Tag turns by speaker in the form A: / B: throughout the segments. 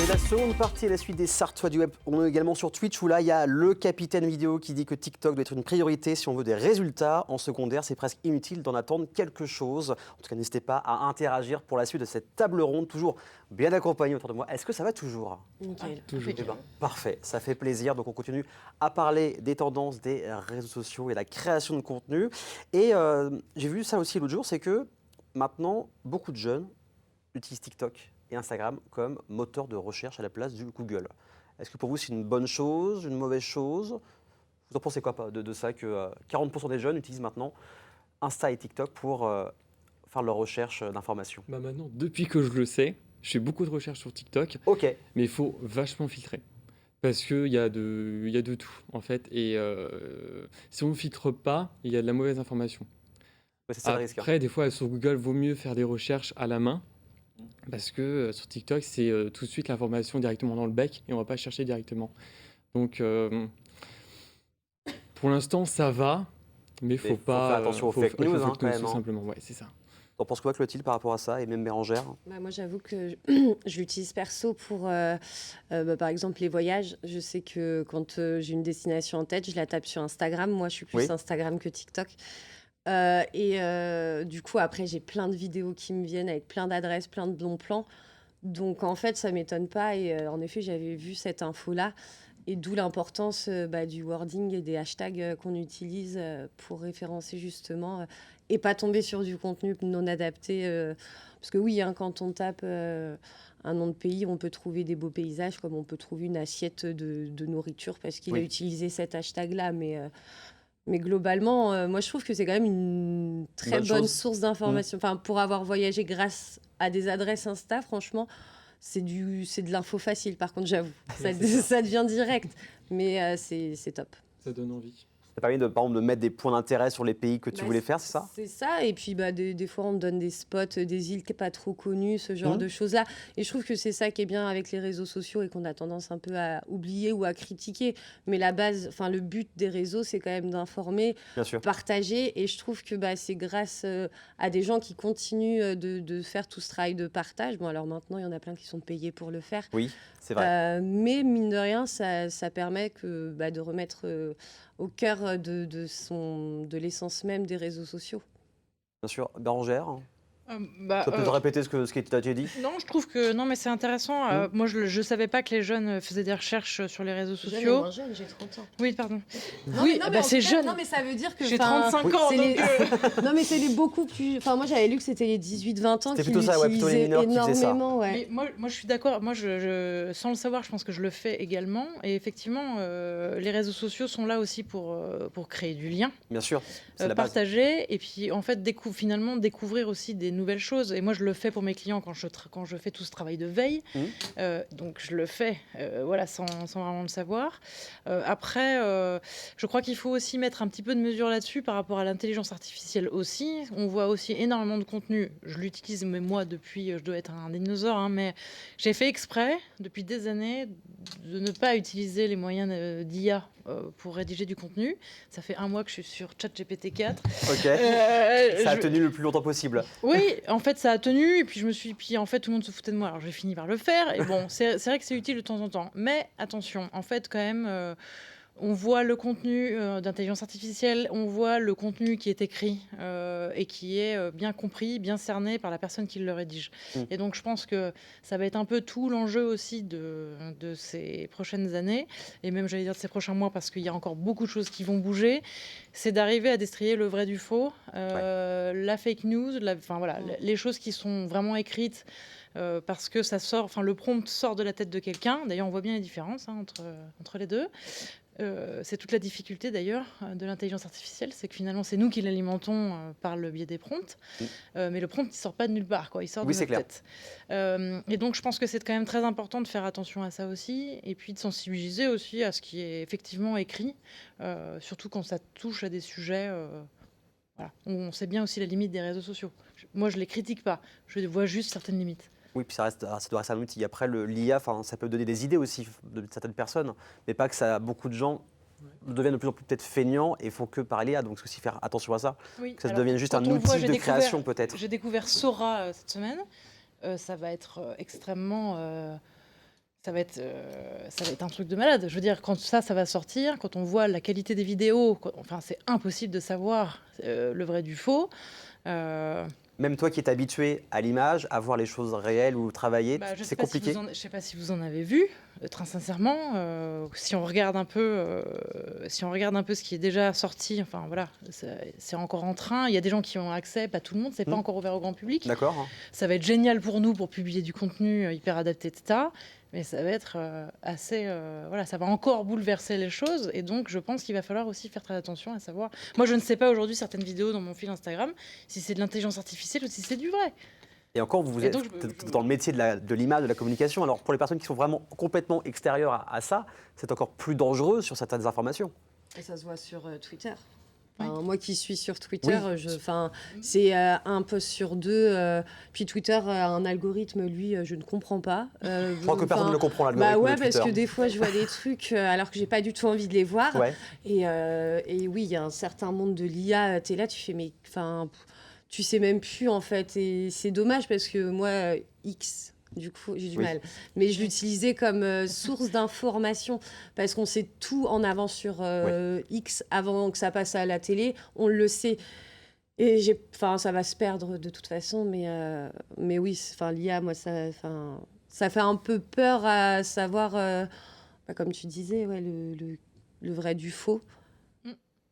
A: La seconde partie est la suite des Sartois du web. On est également sur Twitch où là, il y a le capitaine vidéo qui dit que TikTok doit être une priorité si on veut des résultats. En secondaire, c'est presque inutile d'en attendre quelque chose. En tout cas, n'hésitez pas à interagir pour la suite de cette table ronde, toujours bien accompagnée autour de moi. Est-ce que ça va toujours?
B: Nickel.
C: Toujours.
A: Eh ben, parfait, ça fait plaisir. Donc on continue à parler des tendances des réseaux sociaux et la création de contenu. Et j'ai vu ça aussi l'autre jour, c'est que maintenant, beaucoup de jeunes utilisent TikTok et Instagram comme moteur de recherche à la place du Google. Est-ce que pour vous c'est une bonne chose, une mauvaise chose? Vous en pensez quoi de ça que 40% des jeunes utilisent maintenant Insta et TikTok pour faire leur recherche d'informations?
C: Bah maintenant, depuis que je le sais, je fais beaucoup de recherches sur TikTok,
A: Ok,
C: mais il faut vachement filtrer. Parce qu'il y a de tout, en fait. Et si on ne filtre pas, il y a de la mauvaise information.
A: ouais, c'est ça le risque.
C: Après, des fois, sur Google, vaut mieux faire des recherches à la main. Parce que sur TikTok, c'est tout de suite l'information directement dans le bec et on ne va pas chercher directement. Donc, pour l'instant, ça va, mais il
A: Mais
C: faut
A: faut
C: pas.
A: faire attention aux fake news, hein, quand même,
C: tout
A: hein.
C: simplement, ouais, c'est ça.
A: T'en penses quoi, Clotilde, par rapport à ça, et même Bérangère?
B: Bah, moi, j'avoue que je l'utilise perso pour, par exemple, les voyages. Je sais que quand j'ai une destination en tête, je la tape sur Instagram. Moi, je suis plus
A: Oui.
B: Instagram que TikTok. Du coup, après, j'ai plein de vidéos qui me viennent avec plein d'adresses, plein de bons plans. Donc, en fait, ça ne m'étonne pas. Et en effet, j'avais vu cette info-là. Et d'où l'importance du wording et des hashtags qu'on utilise pour référencer justement et pas tomber sur du contenu non adapté. Parce que oui, hein, quand on tape un nom de pays, on peut trouver des beaux paysages comme on peut trouver une assiette de nourriture parce qu'il a
A: Oui.
B: utilisé cet hashtag-là. Mais globalement, moi, je trouve que c'est quand même une très
A: Bonne
B: bonne
A: chose.
B: source d'information. Enfin, pour avoir voyagé grâce à des adresses Insta, franchement, c'est de l'info facile, par contre, j'avoue. Ça devient direct, mais c'est top.
C: Ça donne envie.
A: Ça permet, par exemple, de mettre des points d'intérêt sur les pays que tu
B: Bah,
A: voulais faire, c'est ça?
B: C'est ça, et puis des fois on me donne des spots, des îles qui pas trop connues, ce genre
A: Mhm.
B: de choses-là. Et je trouve que c'est ça qui est bien avec les réseaux sociaux et qu'on a tendance un peu à oublier ou à critiquer. Mais la base, enfin le but des réseaux, c'est quand même d'informer,
A: Bien sûr.
B: partager. Et je trouve que c'est grâce à des gens qui continuent de faire tout ce travail de partage. Bon, alors maintenant, il y en a plein qui sont payés pour le faire.
A: Oui, c'est vrai.
B: Mais mine de rien, ça permet de remettre au cœur de l'essence même des réseaux sociaux.
A: Bien sûr. Bérangère,
D: Bah,
A: tu peux te répéter ce qui t'a été dit?
D: non, je trouve que non, mais c'est intéressant. Moi, je savais pas que les jeunes faisaient des recherches sur les réseaux sociaux.
B: Jeune, j'ai 30 ans.
D: Oui, pardon.
B: Non,
D: Oui,
B: mais
D: bah,
B: en
D: c'est
B: tout cas,
D: jeune.
B: Non, mais ça veut dire que.
D: J'ai
B: enfin,
D: 35 ans,
B: c'est
D: donc.
B: les- Non, mais c'est les beaucoup plus. Enfin, moi, j'avais lu que c'était les 18-20 ans
A: C'était
B: qui
A: plutôt ça, ouais, plutôt les
B: l'utilisaient
A: mineurs qui faisaient ça.
B: énormément. Ouais.
D: Mais moi, je suis d'accord. Moi, sans le savoir, je pense que je le fais également. Et effectivement, les réseaux sociaux sont là aussi pour créer du lien,
A: Bien sûr, c'est la base.
D: partager, et puis en fait, finalement, découvrir aussi des nouvelles choses. Et moi, je le fais pour mes clients quand je fais tout ce travail de veille. Donc, je le fais, voilà, sans vraiment le savoir. Après, je crois qu'il faut aussi mettre un petit peu de mesure là-dessus par rapport à l'intelligence artificielle aussi. On voit aussi énormément de contenu. Je l'utilise, mais moi, depuis, je dois être un dinosaure, hein, mais j'ai fait exprès, depuis des années, de ne pas utiliser les moyens d'IA pour rédiger du contenu. Ça fait 1 mois que je suis sur ChatGPT 4.
A: Ok. Ça a tenu le plus longtemps possible.
D: Oui, en fait, ça a tenu, et puis puis en fait, tout le monde se foutait de moi, alors j'ai fini par le faire, et bon, c'est vrai que c'est utile de temps en temps. Mais attention, en fait, quand même, on voit le contenu d'intelligence artificielle, on voit le contenu qui est écrit et qui est bien compris, bien cerné par la personne qui le rédige. Et donc, je pense que ça va être un peu tout l'enjeu aussi de ces prochaines années, et même, j'allais dire, de ces prochains mois, parce qu'il y a encore beaucoup de choses qui vont bouger, c'est d'arriver à déstrier le vrai du faux, la fake news, voilà, les choses qui sont vraiment écrites, parce que ça sort, le prompt sort de la tête de quelqu'un. D'ailleurs, on voit bien les différences entre les deux. C'est toute la difficulté d'ailleurs de l'intelligence artificielle, c'est que finalement c'est nous qui l'alimentons par le biais des prompts, mais le prompt il sort pas de nulle part, quoi. Il sort de notre tête. Et donc je pense que c'est quand même très important de faire attention à ça aussi, et puis de sensibiliser aussi à ce qui est effectivement écrit, surtout quand ça touche à des sujets. Voilà. On sait bien aussi la limite des réseaux sociaux. Moi je les critique pas, je vois juste certaines limites.
A: Oui, puis ça doit rester un outil. Après, l'IA, ça peut donner des idées aussi de certaines personnes, mais pas que ça, beaucoup de gens deviennent de plus en plus peut-être feignants et font que par l'IA. Donc, il faut aussi faire attention à ça.
D: Oui,
A: Que ça
D: alors,
A: devienne juste un
D: quand on voit,
A: outil de création peut-être.
D: J'ai découvert Sora cette semaine. Ça va être extrêmement Ça va être un truc de malade. Je veux dire, quand ça va sortir, quand on voit la qualité des vidéos, enfin, c'est impossible de savoir le vrai du faux.
A: Même toi qui es habitué à l'image, à voir les choses réelles ou travailler, c'est compliqué.
D: Je ne sais pas si vous en avez vu, très sincèrement. Si on regarde un peu, ce qui est déjà sorti, enfin voilà, c'est encore en train. Il y a des gens qui ont accès, pas tout le monde, c'est pas encore ouvert au grand public.
A: D'accord.
D: Ça va être génial pour nous pour publier du contenu hyper adapté, etc. Mais ça va être voilà, ça va encore bouleverser les choses. Et donc, je pense qu'il va falloir aussi faire très attention à savoir. Moi, je ne sais pas aujourd'hui certaines vidéos dans mon fil Instagram si c'est de l'intelligence artificielle ou si c'est du vrai.
A: Et encore, vous êtes dans le métier de l'image, de la communication. Alors, pour les personnes qui sont vraiment complètement extérieures à ça, c'est encore plus dangereux sur certaines informations.
B: Et ça se voit sur Twitter.
D: Oui.
B: Moi qui suis sur Twitter, c'est un post sur deux. Puis Twitter a un algorithme, lui, je ne comprends pas.
A: Je crois que personne ne le comprend, l'algorithme
B: Bah ouais,
A: de Twitter.
B: parce que des fois, je vois des trucs alors que j'ai pas du tout envie de les voir.
A: Ouais.
B: Et oui, il y a un certain monde de l'IA. Tu es là, tu fais, mais tu sais même plus, en fait. Et c'est dommage parce que moi, X... Du coup, j'ai du mal. Mais je l'utilisais comme source d'information parce qu'on sait tout en avance sur X avant que ça passe à la télé. On le sait. Et ça va se perdre de toute façon. Mais oui, l'IA, moi, ça fait un peu peur à savoir, comme tu disais, le vrai du faux.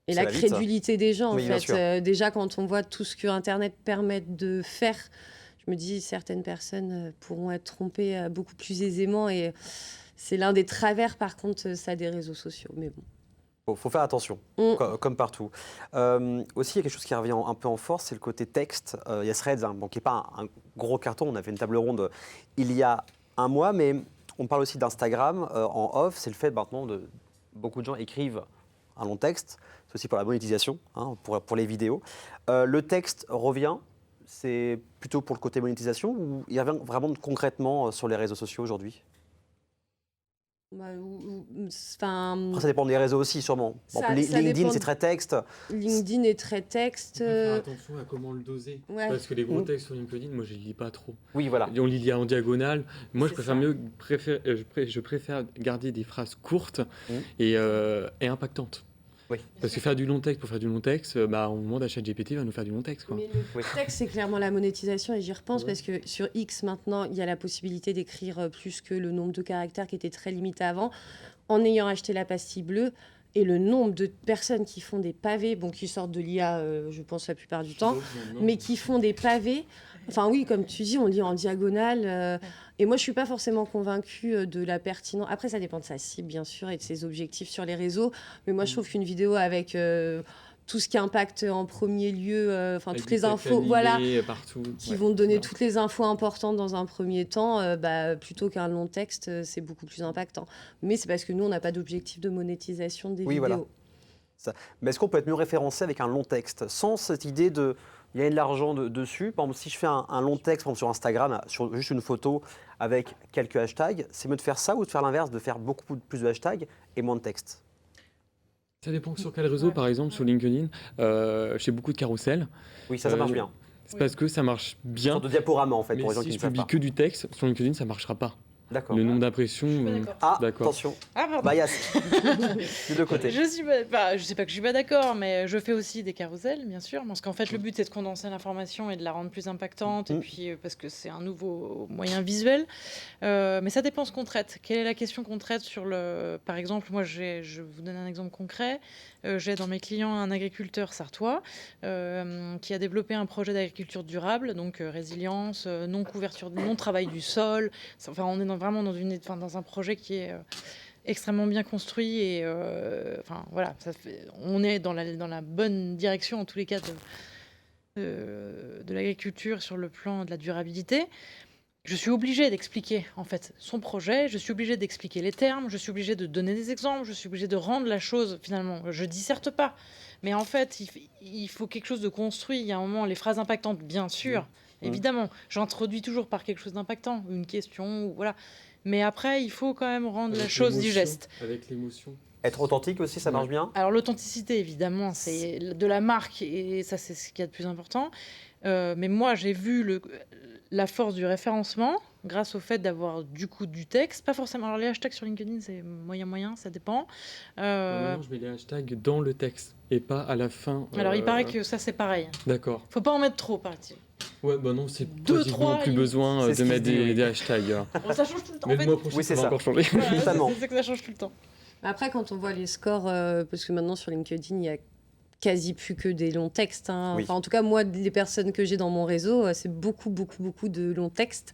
B: Et la crédulité des gens, en fait. Déjà, quand on voit tout ce que Internet permet de faire, je me dis certaines personnes pourront être trompées beaucoup plus aisément. Et c'est l'un des travers, par contre, ça, des réseaux sociaux. Mais bon.
A: Faut faire attention, comme partout. Aussi, il y a quelque chose qui revient un peu en force, c'est le côté texte. Il y a Threads, qui n'est pas un gros carton. On a fait une table ronde il y a un mois, mais on parle aussi d'Instagram en off. C'est le fait maintenant de beaucoup de gens écrivent un long texte. C'est aussi pour la monétisation, pour les vidéos. Le texte revient. C'est plutôt pour le côté monétisation ou il y a vraiment concrètement sur les réseaux sociaux aujourd'hui? Après, ça dépend des réseaux aussi, sûrement. LinkedIn, c'est très texte.
B: LinkedIn est très texte.
C: Il faut faire attention à comment le doser. Ouais. Parce que les gros textes sur LinkedIn, moi, je ne les lis pas trop.
A: Oui, voilà.
C: On les lit en diagonale. Moi, je préfère garder des phrases courtes et impactantes. Oui. Parce que faire du long texte pour faire du long texte, au moment d'achat GPT, va nous faire du long texte. Quoi.
B: Mais le texte, c'est clairement la monétisation, et j'y repense parce que sur X, maintenant, il y a la possibilité d'écrire plus que le nombre de caractères qui était très limité avant. En ayant acheté la pastille bleue, et le nombre de personnes qui font des pavés, qui sortent de l'IA, je pense la plupart du temps, mais qui font des pavés. Enfin oui, comme tu dis, on lit en diagonale. Et moi, je ne suis pas forcément convaincue de la pertinence. Après, ça dépend de sa cible, bien sûr, et de ses objectifs sur les réseaux. Mais moi, je trouve qu'une vidéo avec tout ce qui impacte en premier lieu, toutes les infos,
C: partout,
B: qui vont te donner toutes les infos importantes dans un premier temps, plutôt qu'un long texte, c'est beaucoup plus impactant. Mais c'est parce que nous, on n'a pas d'objectif de monétisation des vidéos.
A: Voilà. Mais est-ce qu'on peut être mieux référencé avec un long texte, sans cette idée de il y a de l'argent dessus? Par exemple, si je fais un long texte par exemple, sur Instagram, sur juste une photo avec quelques hashtags, c'est mieux de faire ça ou de faire l'inverse, de faire beaucoup plus de hashtags et moins de texte?
C: Ça dépend sur quel réseau. Par exemple, sur LinkedIn, je fais beaucoup de carousels.
A: Oui, ça marche bien.
C: C'est parce que ça marche bien.
A: Une sorte de diaporama, en fait, pour les gens qui ne savent pas.
C: Mais si je publie que du texte, sur LinkedIn, ça ne marchera pas.
A: D'accord.
C: Le nombre d'impressions.
A: D'accord. Attention.
D: Pardon.
A: Bias. Des deux côtés.
D: Je sais pas que je suis pas d'accord, mais je fais aussi des carousels, bien sûr, parce qu'en fait, le but c'est de condenser l'information et de la rendre plus impactante, et puis parce que c'est un nouveau moyen visuel. Mais ça dépend ce qu'on traite. Quelle est la question qu'on traite sur le. Par exemple, moi, je vous donne un exemple concret. J'ai dans mes clients un agriculteur sartois qui a développé un projet d'agriculture durable, donc résilience, non travail du sol. Enfin, on est vraiment dans un projet qui est extrêmement bien construit et voilà, on est dans la bonne direction en tous les cas de l'agriculture sur le plan de la durabilité. Je suis obligée d'expliquer en fait son projet, je suis obligée d'expliquer les termes, je suis obligée de donner des exemples, je suis obligée de rendre la chose finalement. Je disserte pas, mais en fait il faut quelque chose de construit. Il y a un moment, les phrases impactantes, bien sûr, évidemment, j'introduis toujours par quelque chose d'impactant, une question, ou voilà. Mais après, il faut quand même rendre la chose digeste.
C: Avec l'émotion.
A: Être authentique aussi, ça marche bien?
D: Alors l'authenticité, évidemment, c'est de la marque, et ça c'est ce qu'il y a de plus important. Mais moi, j'ai vu la force du référencement, grâce au fait d'avoir du coup du texte, pas forcément. Alors les hashtags sur LinkedIn, c'est moyen, ça dépend.
C: Maintenant, je mets les hashtags dans le texte et pas à la fin.
D: Alors il paraît que ça c'est pareil.
C: D'accord.
D: Faut pas en mettre trop, paraît-il.
C: Ouais, bah non, c'est
D: Deux,
C: pratiquement
D: trois,
C: plus
D: il-
C: besoin
A: C'est ce
C: de
A: qui
C: mettre
A: se dit, oui.
C: des hashtags.
D: Bon, ça change tout le temps.
C: Mais
D: En
C: le
D: fait,
C: mois prochain,
A: oui, c'est
C: ça va
A: ça.
C: encore changer.
D: voilà,
A: Totalement.
D: c'est que ça change tout le temps.
B: Après, quand on voit les scores, parce que maintenant sur LinkedIn, il y a quasi plus que des longs textes. Hein.
A: Oui.
B: Enfin, en tout cas, moi, les personnes que j'ai dans mon réseau, c'est beaucoup de longs textes.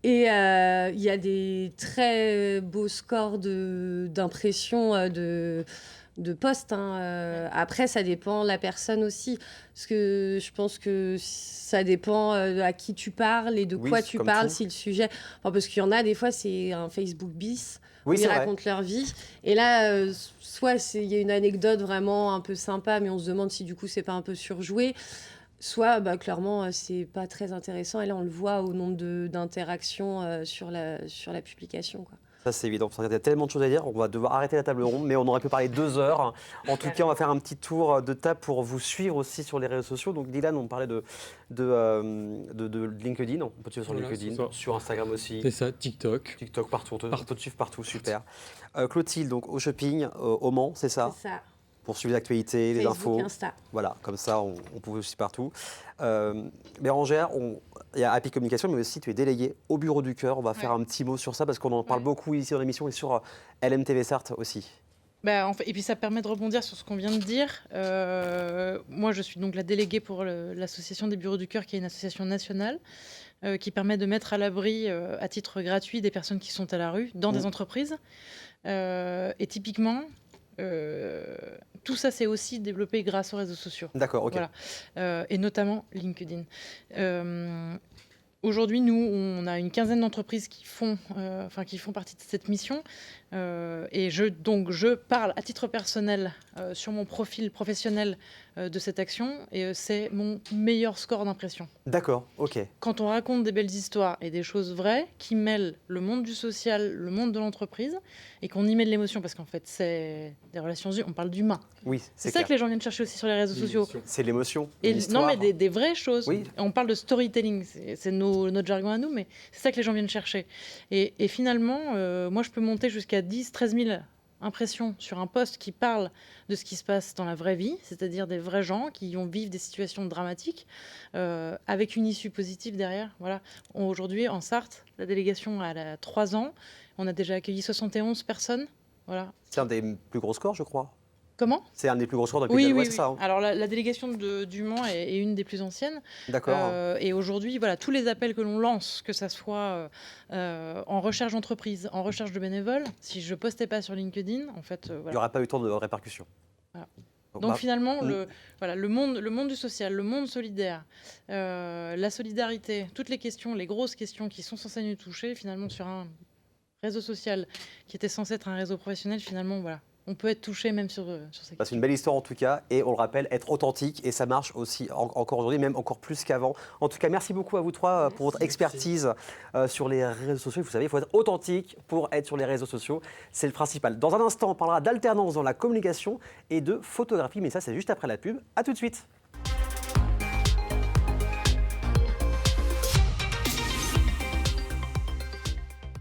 B: Et il y a des très beaux scores d'impression de posts. Hein. Après, ça dépend de la personne aussi. Parce que je pense que ça dépend à qui tu parles et de
A: Oui,
B: quoi
A: c'est
B: tu
A: comme
B: parles,
A: tout.
B: si le sujet... Enfin, parce qu'il y en a, des fois, c'est un Facebook bis.
A: Oui,
B: Ils
A: c'est vrai.
B: racontent leur vie. Et là, soit il y a une anecdote vraiment un peu sympa, mais on se demande si du coup c'est pas un peu surjoué. Soit clairement c'est pas très intéressant. Et là, on le voit au nombre d'interactions sur la publication, quoi.
A: Ça, c'est évident. Il y a tellement de choses à dire. On va devoir arrêter la table ronde, mais on aurait pu parler 2 heures. En tout cas, on va faire un petit tour de table pour vous suivre aussi sur les réseaux sociaux. Donc, Dylan, on parlait de LinkedIn. On peut te suivre sur
C: Voilà,
A: LinkedIn,
C: c'est ça.
A: sur Instagram aussi.
C: C'est ça, TikTok.
A: TikTok, partout. On
C: Partout.
A: peut te suivre partout. Super. Clotilde, donc au shopping, au Mans, c'est ça?
B: C'est ça.
A: Pour suivre l'actualité, les
B: Facebook,
A: infos.
B: Insta.
A: Voilà, comme ça, on peut aussi partout. Bérangère, il y a Happy Communication, mais aussi tu es déléguée au Bureau du Cœur. On va faire un petit mot sur ça parce qu'on en parle beaucoup ici dans l'émission et sur LMTV Sarthe aussi.
D: Bah, et puis ça permet de rebondir sur ce qu'on vient de dire. Moi, je suis donc la déléguée pour l'association des Bureaux du Cœur, qui est une association nationale qui permet de mettre à l'abri à titre gratuit des personnes qui sont à la rue dans des entreprises. Et typiquement, tout ça, c'est aussi développé grâce aux réseaux sociaux.
A: D'accord, ok.
D: Voilà. Et notamment LinkedIn. Aujourd'hui, nous, on a une quinzaine d'entreprises qui font partie de cette mission. Et je parle à titre personnel sur mon profil professionnel de cette action. Et c'est mon meilleur score d'impression.
A: D'accord, ok.
D: Quand on raconte des belles histoires et des choses vraies qui mêlent le monde du social, le monde de l'entreprise, et qu'on y met de l'émotion, parce qu'en fait, c'est des relations humaines, on parle d'humain.
A: Oui,
D: C'est
A: c'est
D: ça
A: clair.
D: que les gens viennent chercher aussi sur les réseaux sociaux.
A: C'est l'émotion,
D: Et
A: l'histoire.
D: non, mais des vraies choses.
A: Oui.
D: On parle de storytelling, c'est notre jargon à nous, mais c'est ça que les gens viennent chercher. Et finalement, moi, je peux monter jusqu'à 10, 13 000 impressions sur un post qui parle de ce qui se passe dans la vraie vie, c'est-à-dire des vrais gens qui vivent des situations dramatiques avec une issue positive derrière. Voilà. Aujourd'hui, en Sarthe, la délégation a 3 ans. On a déjà accueilli 71 personnes. Voilà.
A: C'est un des plus gros scores, je crois.
D: Comment ?
A: C'est un des plus gros scores depuis
D: Oui,
A: le
D: oui,
A: c'est
D: oui.
A: ça hein.
D: Alors la délégation du Mans est une des plus anciennes.
A: D'accord.
D: Et aujourd'hui, voilà, tous les appels que l'on lance, que ça soit en recherche d'entreprise, en recherche de bénévoles, si je postais pas sur LinkedIn, en fait,
A: Il n'y
D: voilà.
A: aura pas eu tant de répercussions.
D: Voilà.
A: Donc,
D: Donc
A: bah,
D: finalement, le monde du social, le monde solidaire, la solidarité, toutes les questions, les grosses questions qui sont censées nous toucher, finalement sur un réseau social qui était censé être un réseau professionnel, finalement, voilà. On peut être touché même sur ces
A: c'est une belle histoire en tout cas, et on le rappelle, être authentique, et ça marche aussi encore aujourd'hui, même encore plus qu'avant. En tout cas, merci beaucoup à vous trois pour votre expertise sur les réseaux sociaux. Vous savez, il faut être authentique pour être sur les réseaux sociaux, c'est le principal. Dans un instant, on parlera d'alternance dans la communication et de photographie, mais ça c'est juste après la pub. À tout de suite.